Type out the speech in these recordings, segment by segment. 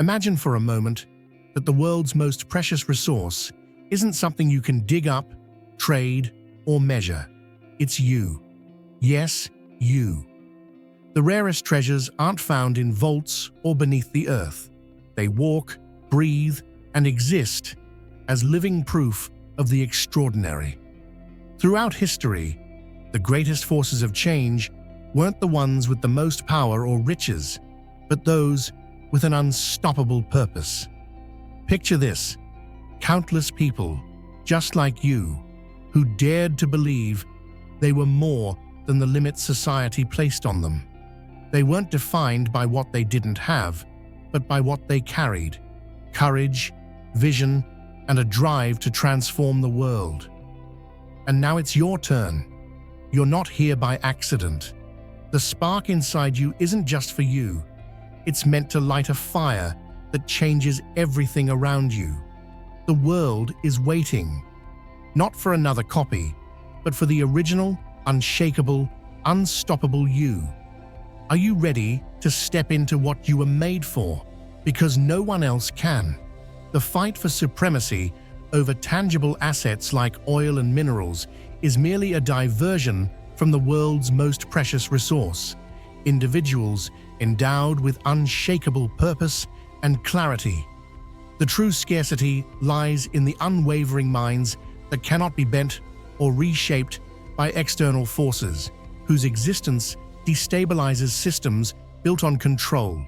Imagine for a moment that the world's most precious resource isn't something you can dig up, trade, or measure. It's you. Yes, you. The rarest treasures aren't found in vaults or beneath the earth. They walk, breathe, and exist as living proof of the extraordinary. Throughout history, the greatest forces of change weren't the ones with the most power or riches, but those with an unstoppable purpose. Picture this: countless people, just like you, who dared to believe they were more than the limits society placed on them. They weren't defined by what they didn't have, but by what they carried: courage, vision, and a drive to transform the world. And now it's your turn. You're not here by accident. The spark inside you isn't just for you. It's meant to light a fire that changes everything around you. The world is waiting, not for another copy, but for the original, unshakable, unstoppable you. Are you ready to step into what you were made for? Because no one else can. The fight for supremacy over tangible assets like oil and minerals is merely a diversion from the world's most precious resource: individuals endowed with unshakable purpose and clarity. The true scarcity lies in the unwavering minds that cannot be bent or reshaped by external forces, whose existence destabilizes systems built on control.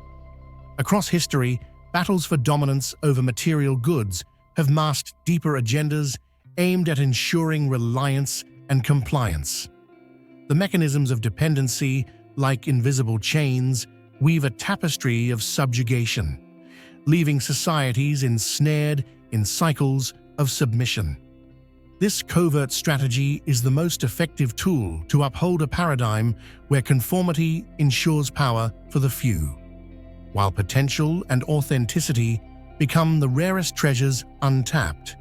Across history, battles for dominance over material goods have masked deeper agendas aimed at ensuring reliance and compliance. The mechanisms of dependency, like invisible chains, weave a tapestry of subjugation, leaving societies ensnared in cycles of submission. This covert strategy is the most effective tool to uphold a paradigm where conformity ensures power for the few, while potential and authenticity become the rarest treasures untapped.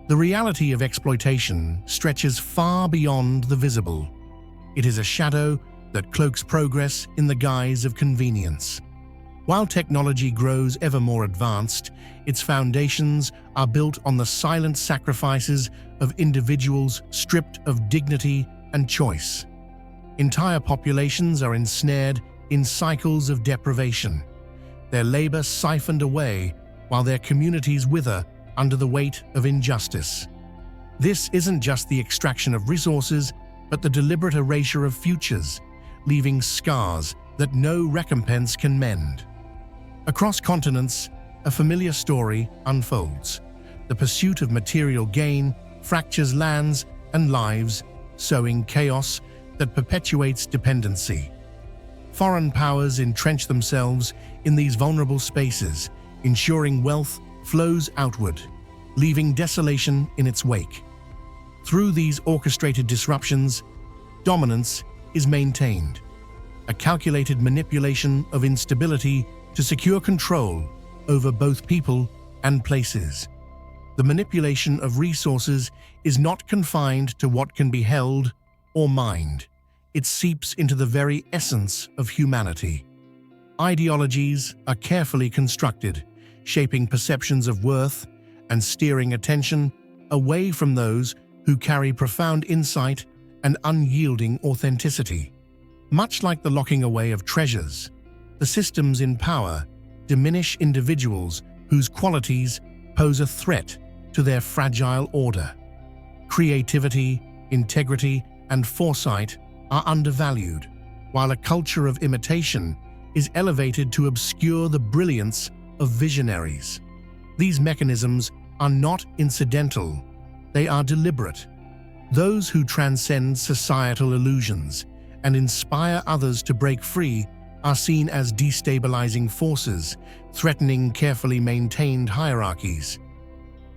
The reality of exploitation stretches far beyond the visible. It is a shadow that cloaks progress in the guise of convenience. While technology grows ever more advanced, its foundations are built on the silent sacrifices of individuals stripped of dignity and choice. Entire populations are ensnared in cycles of deprivation, their labor siphoned away while their communities wither under the weight of injustice. This isn't just the extraction of resources, but the deliberate erasure of futures, leaving scars that no recompense can mend. Across continents, a familiar story unfolds. The pursuit of material gain fractures lands and lives, sowing chaos that perpetuates dependency. Foreign powers entrench themselves in these vulnerable spaces, ensuring wealth flows outward, leaving desolation in its wake. Through these orchestrated disruptions, dominance is maintained, a calculated manipulation of instability to secure control over both people and places. The manipulation of resources is not confined to what can be held or mined. It seeps into the very essence of humanity. Ideologies are carefully constructed, shaping perceptions of worth and steering attention away from those who carry profound insight and unyielding authenticity. Much like the locking away of treasures, the systems in power diminish individuals whose qualities pose a threat to their fragile order. Creativity, integrity, and foresight are undervalued, while a culture of imitation is elevated to obscure the brilliance of visionaries. These mechanisms are not incidental, they are deliberate. Those who transcend societal illusions and inspire others to break free are seen as destabilizing forces, threatening carefully maintained hierarchies.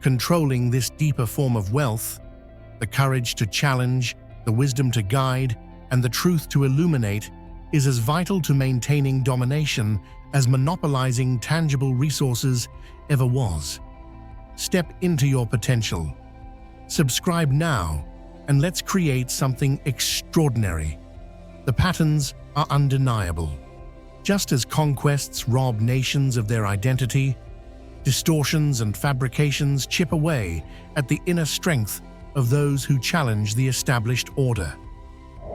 Controlling this deeper form of wealth, the courage to challenge, the wisdom to guide, and the truth to illuminate is as vital to maintaining domination as monopolizing tangible resources ever was. Step into your potential. Subscribe now, and let's create something extraordinary. The patterns are undeniable. Just as conquests rob nations of their identity, distortions and fabrications chip away at the inner strength of those who challenge the established order.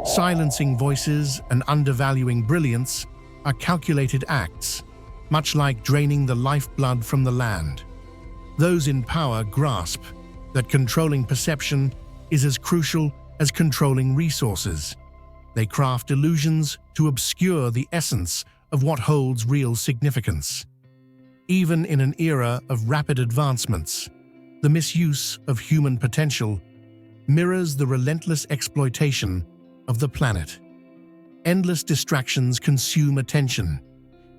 Silencing voices and undervaluing brilliance are calculated acts, much like draining the lifeblood from the land. Those in power grasp that controlling perception is as crucial as controlling resources. They craft illusions to obscure the essence of what holds real significance. Even in an era of rapid advancements, the misuse of human potential mirrors the relentless exploitation of the planet. Endless distractions consume attention,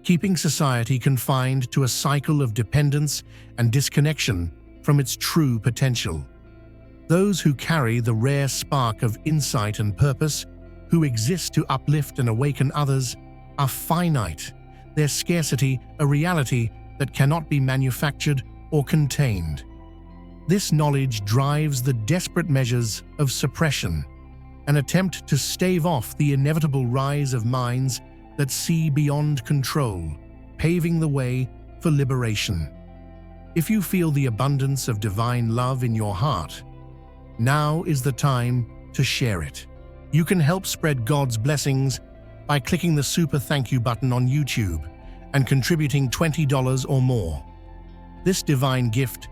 keeping society confined to a cycle of dependence and disconnection from its true potential. Those who carry the rare spark of insight and purpose, who exist to uplift and awaken others, are finite, their scarcity a reality that cannot be manufactured or contained. This knowledge drives the desperate measures of suppression, an attempt to stave off the inevitable rise of minds that see beyond control, paving the way for liberation. If you feel the abundance of divine love in your heart, now is the time to share it. You can help spread God's blessings by clicking the super thank you button on YouTube and contributing $20 or more. This divine gift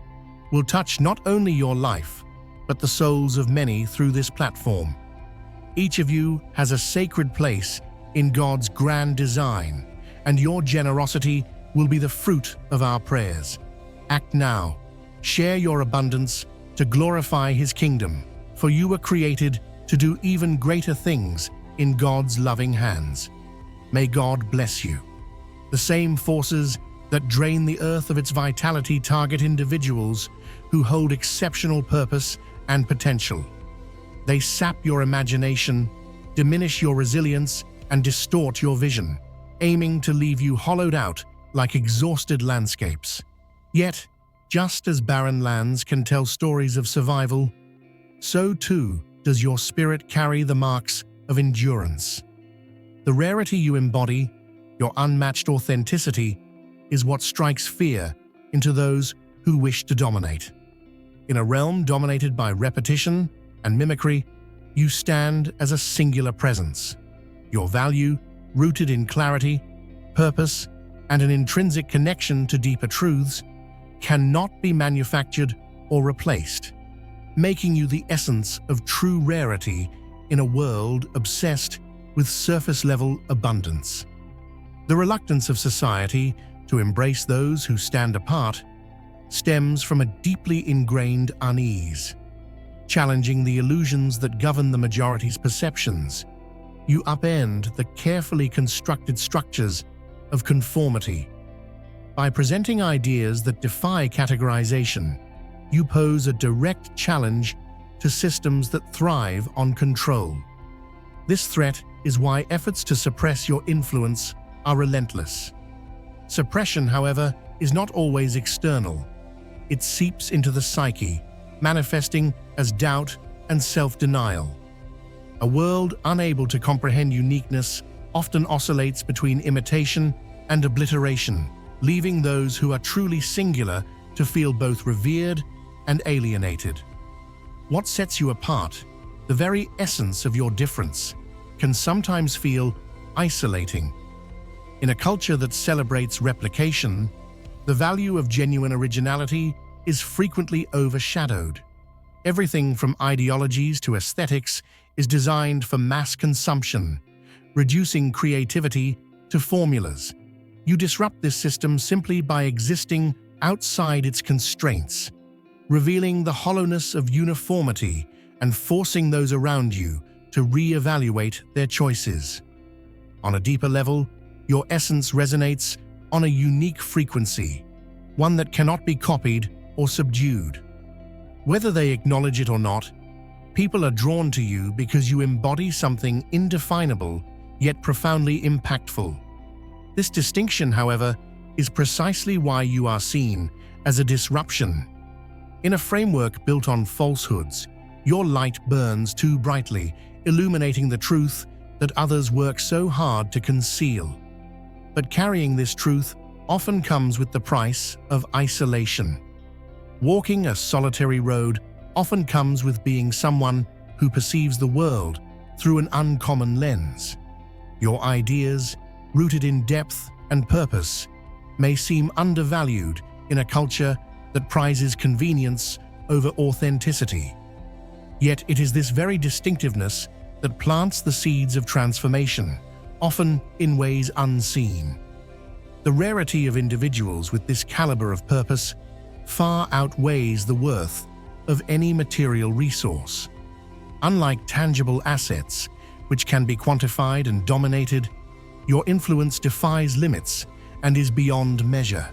will touch not only your life, but the souls of many through this platform. Each of you has a sacred place in God's grand design, and your generosity will be the fruit of our prayers. Act now. Share your abundance to glorify His kingdom, for you were created to do even greater things in God's loving hands. May God bless you. The same forces that drain the earth of its vitality target individuals who hold exceptional purpose and potential. They sap your imagination, diminish your resilience, and distort your vision, aiming to leave you hollowed out like exhausted landscapes. Yet, just as barren lands can tell stories of survival, so too does your spirit carry the marks of endurance. The rarity you embody, your unmatched authenticity, is what strikes fear into those who wish to dominate. In a realm dominated by repetition and mimicry, you stand as a singular presence. Your value, rooted in clarity, purpose, and an intrinsic connection to deeper truths, cannot be manufactured or replaced, making you the essence of true rarity in a world obsessed with surface-level abundance. The reluctance of society to embrace those who stand apart stems from a deeply ingrained unease. Challenging the illusions that govern the majority's perceptions, you upend the carefully constructed structures of conformity. By presenting ideas that defy categorization, you pose a direct challenge to systems that thrive on control. This threat is why efforts to suppress your influence are relentless. Suppression, however, is not always external. It seeps into the psyche, manifesting as doubt and self-denial. A world unable to comprehend uniqueness often oscillates between imitation and obliteration, leaving those who are truly singular to feel both revered and alienated. What sets you apart, the very essence of your difference, can sometimes feel isolating. In a culture that celebrates replication, the value of genuine originality is frequently overshadowed. Everything from ideologies to aesthetics is designed for mass consumption, reducing creativity to formulas. You disrupt this system simply by existing outside its constraints, revealing the hollowness of uniformity and forcing those around you to re-evaluate their choices. On a deeper level, your essence resonates on a unique frequency, one that cannot be copied or subdued. Whether they acknowledge it or not, people are drawn to you because you embody something indefinable yet profoundly impactful. This distinction, however, is precisely why you are seen as a disruption. In a framework built on falsehoods, your light burns too brightly, illuminating the truth that others work so hard to conceal. But carrying this truth often comes with the price of isolation. Walking a solitary road often comes with being someone who perceives the world through an uncommon lens. Your ideas, rooted in depth and purpose, may seem undervalued in a culture that prizes convenience over authenticity. Yet it is this very distinctiveness that plants the seeds of transformation, often in ways unseen. The rarity of individuals with this caliber of purpose far outweighs the worth of any material resource. Unlike tangible assets, which can be quantified and dominated, your influence defies limits and is beyond measure.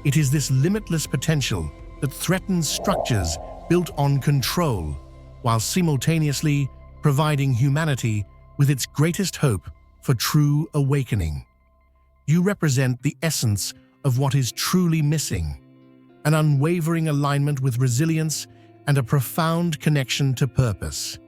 It is this limitless potential that threatens structures built on control, while simultaneously providing humanity with its greatest hope for true awakening. You represent the essence of what is truly missing, an unwavering alignment with resilience and a profound connection to purpose.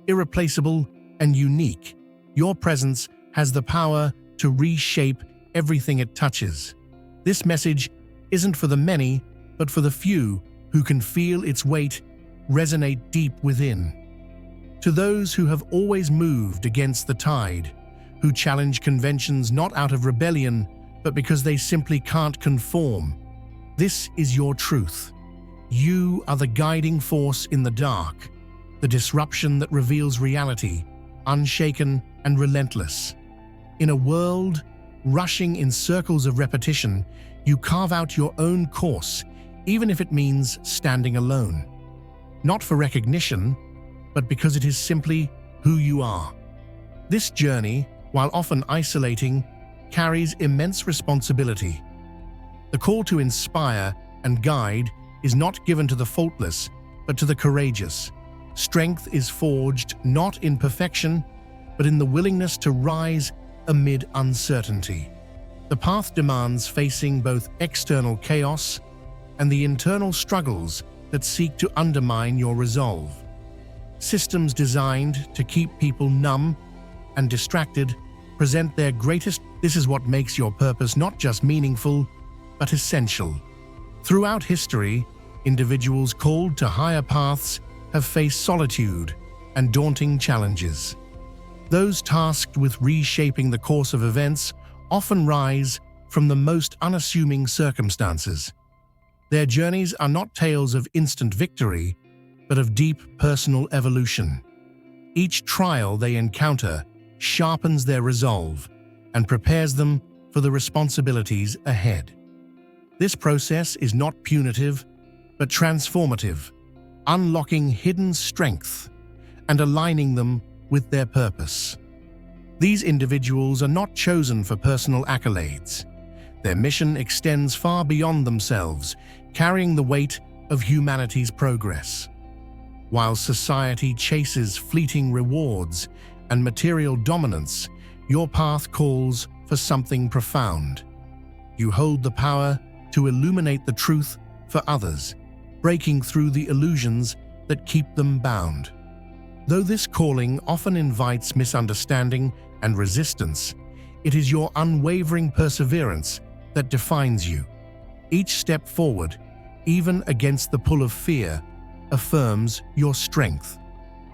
Irreplaceable and unique, your presence has the power to reshape everything it touches. This message isn't for the many, but for the few who can feel its weight resonate deep within. To those who have always moved against the tide, who challenge conventions not out of rebellion, but because they simply can't conform, this is your truth. You are the guiding force in the dark, the disruption that reveals reality, unshaken and relentless. In a world rushing in circles of repetition, you carve out your own course, even if it means standing alone. Not for recognition, but because it is simply who you are. This journey, while often isolating, carries immense responsibility. The call to inspire and guide is not given to the faultless, but to the courageous. Strength is forged not in perfection, but in the willingness to rise amid uncertainty. The path demands facing both external chaos and the internal struggles that seek to undermine your resolve. Systems designed to keep people numb and distracted present their greatest. This is what makes your purpose not just meaningful, but essential. Throughout history, individuals called to higher paths have faced solitude and daunting challenges. Those tasked with reshaping the course of events often rise from the most unassuming circumstances. Their journeys are not tales of instant victory, but of deep personal evolution. Each trial they encounter sharpens their resolve and prepares them for the responsibilities ahead. This process is not punitive, but transformative, unlocking hidden strength and aligning them with their purpose. These individuals are not chosen for personal accolades. Their mission extends far beyond themselves, carrying the weight of humanity's progress. While society chases fleeting rewards and material dominance, your path calls for something profound. You hold the power to illuminate the truth for others, breaking through the illusions that keep them bound. Though this calling often invites misunderstanding and resistance, it is your unwavering perseverance that defines you. Each step forward, even against the pull of fear, affirms your strength.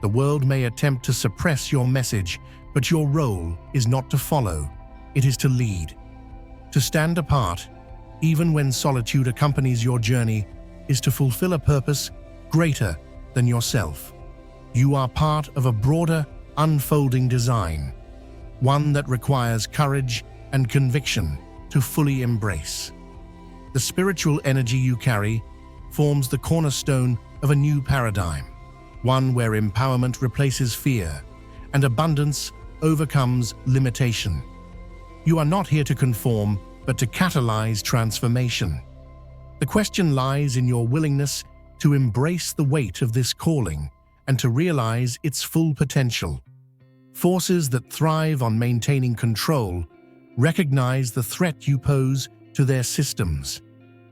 The world may attempt to suppress your message, but your role is not to follow, it is to lead. To stand apart, even when solitude accompanies your journey, is to fulfill a purpose greater than yourself. You are part of a broader, unfolding design, one that requires courage and conviction to fully embrace. The spiritual energy you carry forms the cornerstone of a new paradigm, one where empowerment replaces fear and abundance overcomes limitation. You are not here to conform, but to catalyze transformation. The question lies in your willingness to embrace the weight of this calling and to realize its full potential. Forces that thrive on maintaining control recognize the threat you pose to their systems.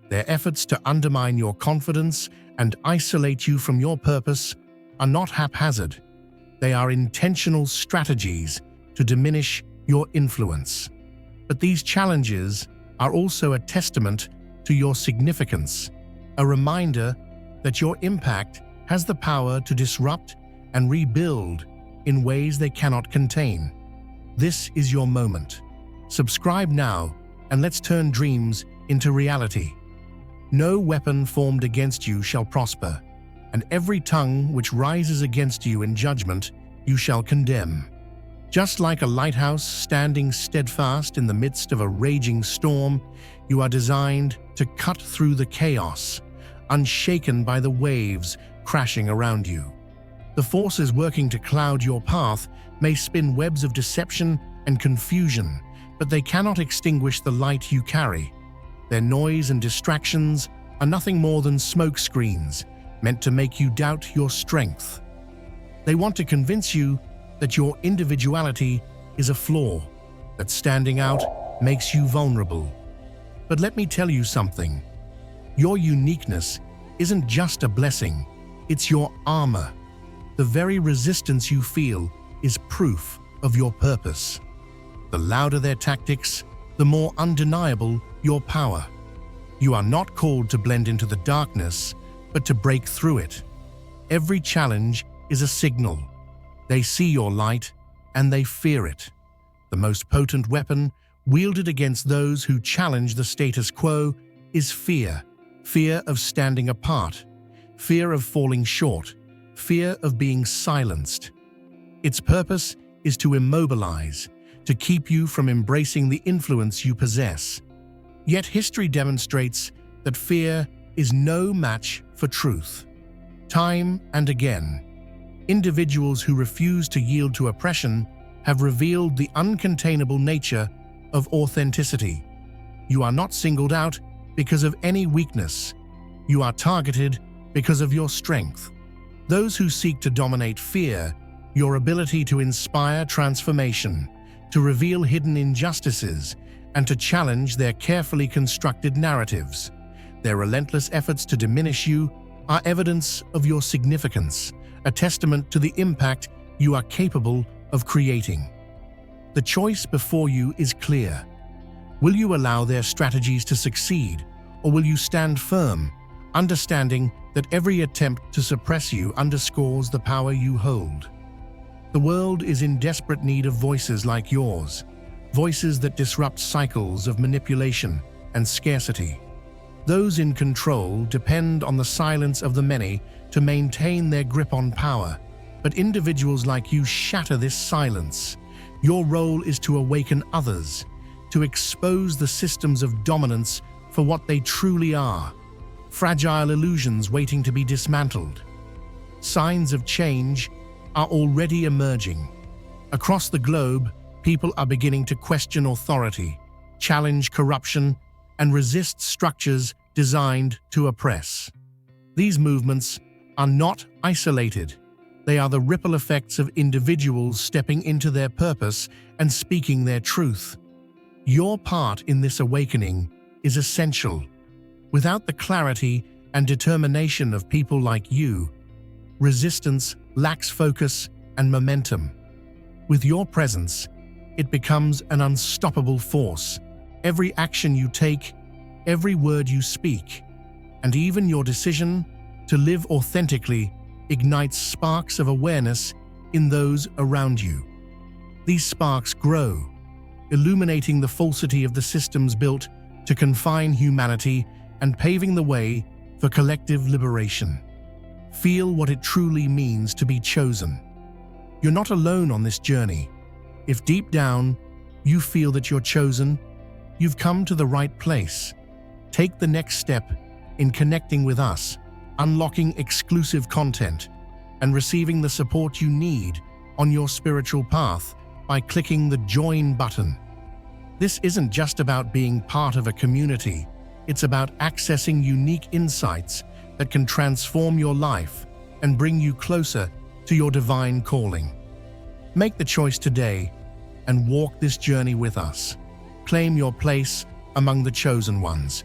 Their efforts to undermine your confidence and isolate you from your purpose are not haphazard. They are intentional strategies to diminish your influence. But these challenges are also a testament to your significance, a reminder that your impact has the power to disrupt and rebuild in ways they cannot contain. This is your moment. Subscribe now and let's turn dreams into reality. No weapon formed against you shall prosper, and every tongue which rises against you in judgment you shall condemn. Just like a lighthouse standing steadfast in the midst of a raging storm, you are designed to cut through the chaos, unshaken by the waves crashing around you. The forces working to cloud your path may spin webs of deception and confusion, but they cannot extinguish the light you carry. Their noise and distractions are nothing more than smoke screens meant to make you doubt your strength. They want to convince you that your individuality is a flaw, that standing out makes you vulnerable. But let me tell you something. Your uniqueness isn't just a blessing, it's your armor. The very resistance you feel is proof of your purpose. The louder their tactics, the more undeniable your power. You are not called to blend into the darkness, but to break through it. Every challenge is a signal. They see your light, and they fear it. The most potent weapon wielded against those who challenge the status quo is fear. Fear of standing apart, fear of falling short, fear of being silenced. Its purpose is to immobilize, to keep you from embracing the influence you possess. Yet history demonstrates that fear is no match for truth. Time and again, individuals who refuse to yield to oppression have revealed the uncontainable nature of authenticity. You are not singled out because of any weakness. You are targeted because of your strength. Those who seek to dominate fear your ability to inspire transformation, to reveal hidden injustices, and to challenge their carefully constructed narratives. Their relentless efforts to diminish you are evidence of your significance, a testament to the impact you are capable of creating. The choice before you is clear. Will you allow their strategies to succeed, or will you stand firm, understanding that every attempt to suppress you underscores the power you hold? The world is in desperate need of voices like yours, voices that disrupt cycles of manipulation and scarcity. Those in control depend on the silence of the many to maintain their grip on power, but individuals like you shatter this silence. Your role is to awaken others, to expose the systems of dominance for what they truly are, fragile illusions waiting to be dismantled. Signs of change are already emerging. Across the globe, people are beginning to question authority, challenge corruption, and resist structures designed to oppress. These movements are not isolated. They are the ripple effects of individuals stepping into their purpose and speaking their truth. Your part in this awakening is essential. Without the clarity and determination of people like you, resistance lacks focus and momentum. With your presence, it becomes an unstoppable force. Every action you take, every word you speak, and even your decision to live authentically ignites sparks of awareness in those around you. These sparks grow, illuminating the falsity of the systems built to confine humanity and paving the way for collective liberation. Feel what it truly means to be chosen. You're not alone on this journey. If deep down you feel that you're chosen, you've come to the right place. Take the next step in connecting with us, unlocking exclusive content, and receiving the support you need on your spiritual path by clicking the Join button. This isn't just about being part of a community. It's about accessing unique insights that can transform your life and bring you closer to your divine calling. Make the choice today and walk this journey with us. Claim your place among the chosen ones.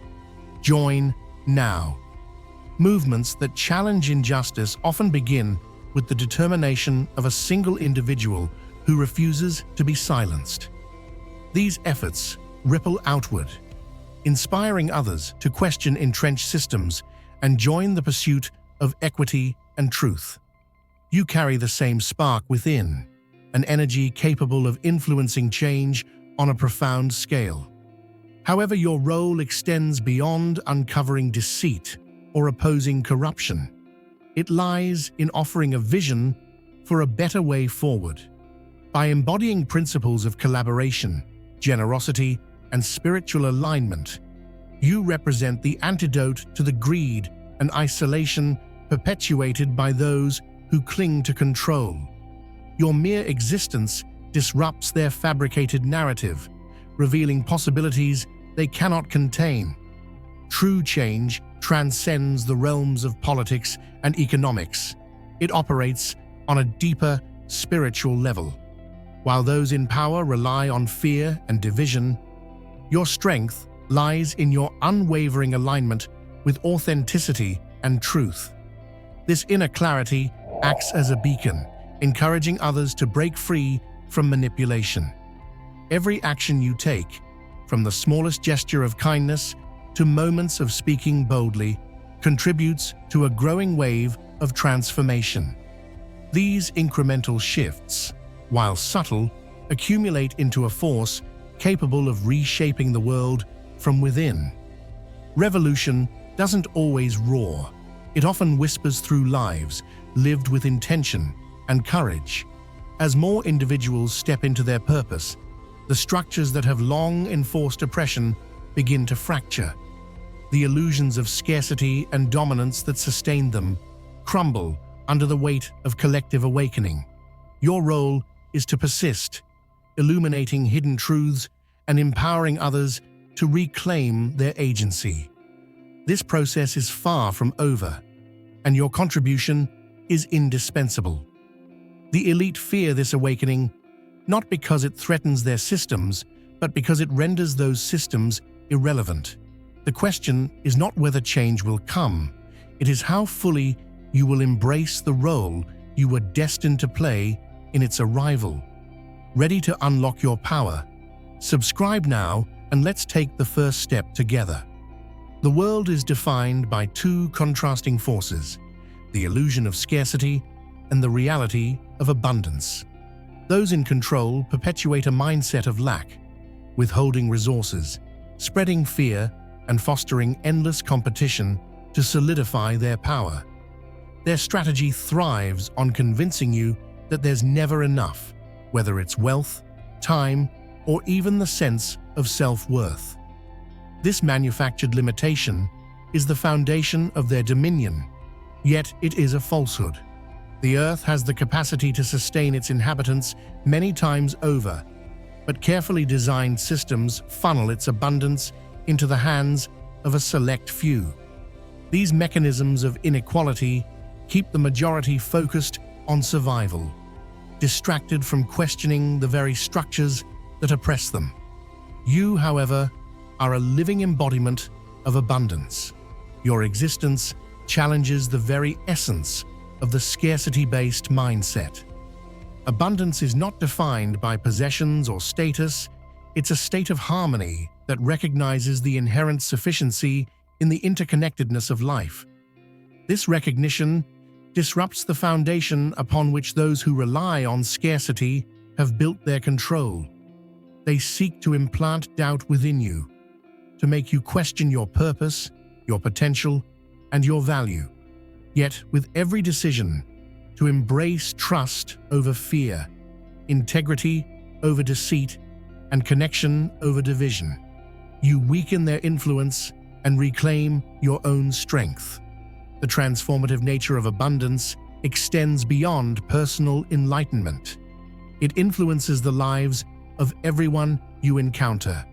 Join now. Movements that challenge injustice often begin with the determination of a single individual who refuses to be silenced. These efforts ripple outward, inspiring others to question entrenched systems and join the pursuit of equity and truth. You carry the same spark within, an energy capable of influencing change on a profound scale. However, your role extends beyond uncovering deceit or opposing corruption. It lies in offering a vision for a better way forward. By embodying principles of collaboration, generosity, and spiritual alignment, you represent the antidote to the greed and isolation perpetuated by those who cling to control. Your mere existence disrupts their fabricated narrative, revealing possibilities they cannot contain. True change transcends the realms of politics and economics. It operates on a deeper spiritual level. While those in power rely on fear and division, your strength lies in your unwavering alignment with authenticity and truth. This inner clarity acts as a beacon, encouraging others to break free from manipulation. Every action you take, from the smallest gesture of kindness to moments of speaking boldly, contributes to a growing wave of transformation. These incremental shifts, while subtle, accumulate into a force capable of reshaping the world from within. Revolution doesn't always roar. It often whispers through lives lived with intention and courage. As more individuals step into their purpose, the structures that have long enforced oppression begin to fracture. The illusions of scarcity and dominance that sustained them crumble under the weight of collective awakening. Your role is to persist, illuminating hidden truths and empowering others to reclaim their agency. This process is far from over, and your contribution is indispensable. The elite fear this awakening, not because it threatens their systems, but because it renders those systems irrelevant. The question is not whether change will come, it is how fully you will embrace the role you were destined to play in its arrival. Ready to unlock your power? Subscribe now and let's take the first step together. The world is defined by two contrasting forces, the illusion of scarcity and the reality of abundance. Those in control perpetuate a mindset of lack, withholding resources, spreading fear, and fostering endless competition to solidify their power. Their strategy thrives on convincing you that there's never enough, whether it's wealth, time, or even the sense of self-worth. This manufactured limitation is the foundation of their dominion, yet it is a falsehood. The earth has the capacity to sustain its inhabitants many times over, but carefully designed systems funnel its abundance into the hands of a select few. These mechanisms of inequality keep the majority focused on survival, distracted from questioning the very structures that oppress them. You, however, are a living embodiment of abundance. Your existence challenges the very essence of the scarcity-based mindset. Abundance is not defined by possessions or status, it's a state of harmony that recognizes the inherent sufficiency in the interconnectedness of life. This recognition disrupts the foundation upon which those who rely on scarcity have built their control. They seek to implant doubt within you, to make you question your purpose, your potential, and your value. Yet, with every decision, to embrace trust over fear, integrity over deceit, and connection over division, you weaken their influence and reclaim your own strength. The transformative nature of abundance extends beyond personal enlightenment. It influences the lives of everyone you encounter.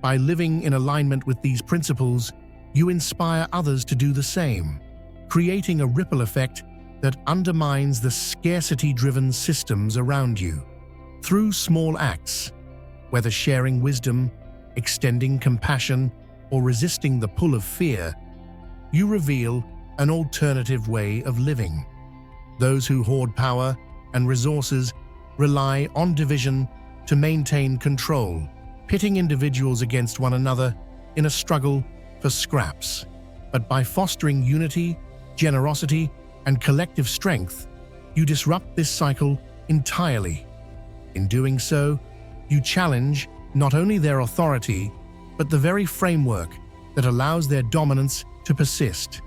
By living in alignment with these principles, you inspire others to do the same, creating a ripple effect that undermines the scarcity-driven systems around you. Through small acts, whether sharing wisdom, extending compassion, or resisting the pull of fear, you reveal an alternative way of living. Those who hoard power and resources rely on division to maintain control, pitting individuals against one another in a struggle for scraps. But by fostering unity, generosity, and collective strength, you disrupt this cycle entirely. In doing so, you challenge not only their authority, but the very framework that allows their dominance to persist.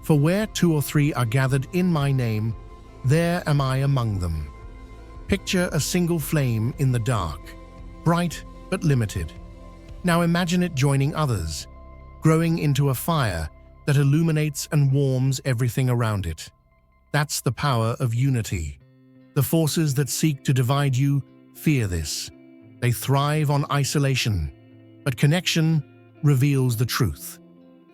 For where two or three are gathered in my name, there am I among them. Picture a single flame in the dark, bright but limited. Now imagine it joining others, growing into a fire that illuminates and warms everything around it. That's the power of unity. The forces that seek to divide you fear this. They thrive on isolation, but connection reveals the truth.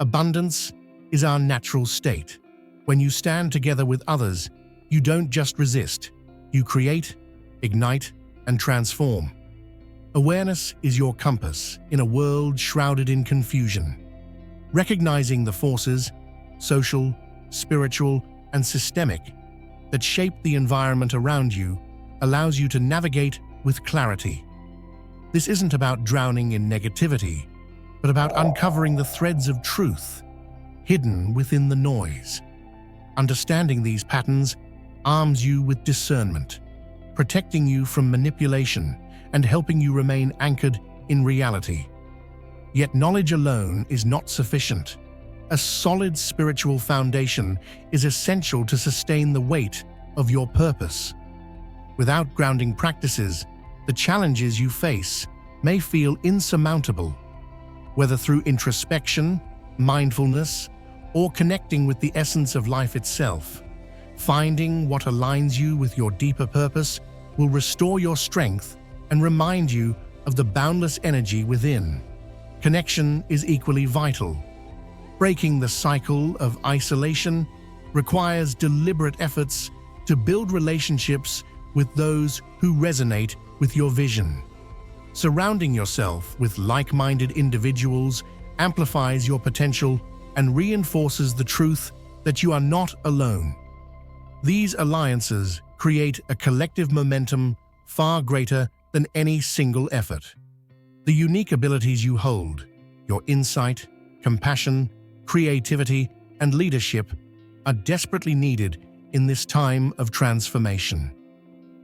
Abundance is our natural state. When you stand together with others, you don't just resist, you create, ignite, and transform. Awareness is your compass in a world shrouded in confusion. Recognizing the forces, social, spiritual, and systemic, that shape the environment around you allows you to navigate with clarity. This isn't about drowning in negativity, but about uncovering the threads of truth hidden within the noise. Understanding these patterns arms you with discernment, protecting you from manipulation and helping you remain anchored in reality. Yet knowledge alone is not sufficient. A solid spiritual foundation is essential to sustain the weight of your purpose. Without grounding practices, the challenges you face may feel insurmountable. Whether through introspection, mindfulness, or connecting with the essence of life itself, finding what aligns you with your deeper purpose will restore your strength and remind you of the boundless energy within. Connection is equally vital. Breaking the cycle of isolation requires deliberate efforts to build relationships with those who resonate with your vision. Surrounding yourself with like-minded individuals amplifies your potential and reinforces the truth that you are not alone. These alliances create a collective momentum far greater than any single effort. The unique abilities you hold, your insight, compassion, creativity, and leadership are desperately needed in this time of transformation.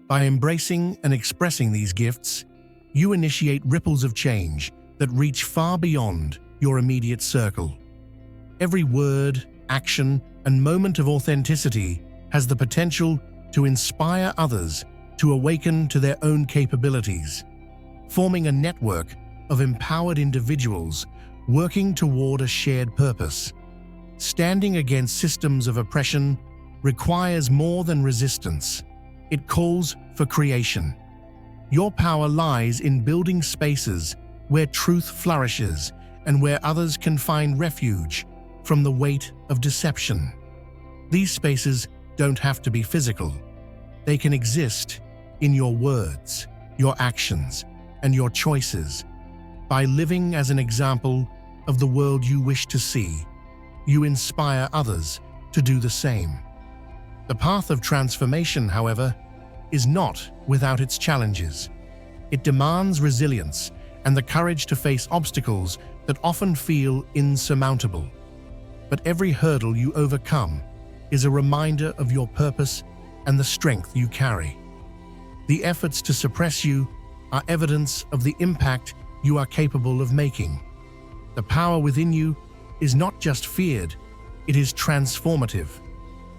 By embracing and expressing these gifts, you initiate ripples of change that reach far beyond your immediate circle. Every word, action, and moment of authenticity has the potential to inspire others to awaken to their own capabilities, forming a network of empowered individuals working toward a shared purpose. Standing against systems of oppression requires more than resistance. It calls for creation. Your power lies in building spaces where truth flourishes and where others can find refuge from the weight of deception. These spaces don't have to be physical. They can exist in your words, your actions, and your choices. By living as an example of the world you wish to see, you inspire others to do the same. The path of transformation, however, is not without its challenges. It demands resilience and the courage to face obstacles that often feel insurmountable. But every hurdle you overcome is a reminder of your purpose and the strength you carry. The efforts to suppress you are evidence of the impact you are capable of making. The power within you is not just feared, it is transformative.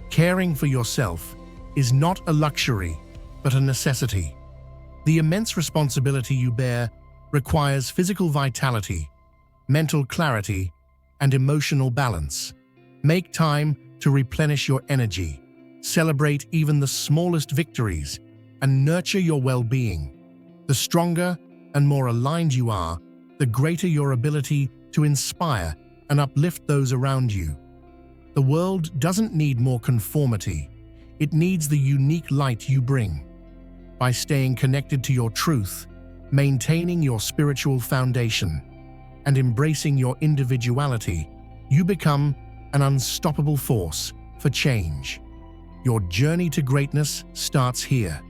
Caring for yourself is not a luxury, but a necessity. The immense responsibility you bear requires physical vitality, mental clarity, and emotional balance. Make time to replenish your energy, celebrate even the smallest victories, and nurture your well-being. The stronger and more aligned you are, the greater your ability to inspire and uplift those around you. The world doesn't need more conformity, it needs the unique light you bring. By staying connected to your truth, maintaining your spiritual foundation, and embracing your individuality, you become an unstoppable force for change. Your journey to greatness starts here.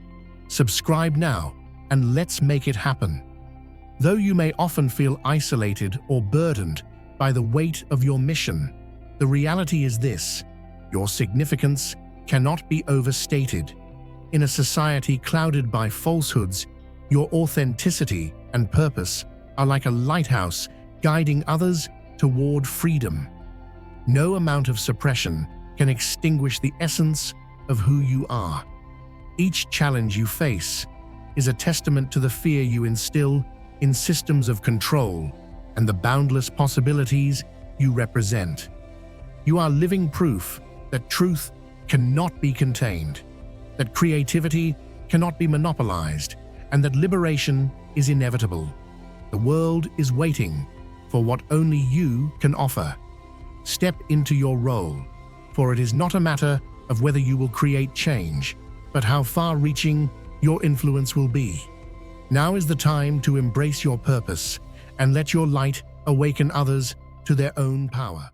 Subscribe now and let's make it happen. Though you may often feel isolated or burdened by the weight of your mission, the reality is this: your significance cannot be overstated. In a society clouded by falsehoods, your authenticity and purpose are like a lighthouse guiding others toward freedom. No amount of suppression can extinguish the essence of who you are. Each challenge you face is a testament to the fear you instill in systems of control and the boundless possibilities you represent. You are living proof that truth cannot be contained, that creativity cannot be monopolized, and that liberation is inevitable. The world is waiting for what only you can offer. Step into your role, for it is not a matter of whether you will create change, but how far-reaching your influence will be. Now is the time to embrace your purpose and let your light awaken others to their own power.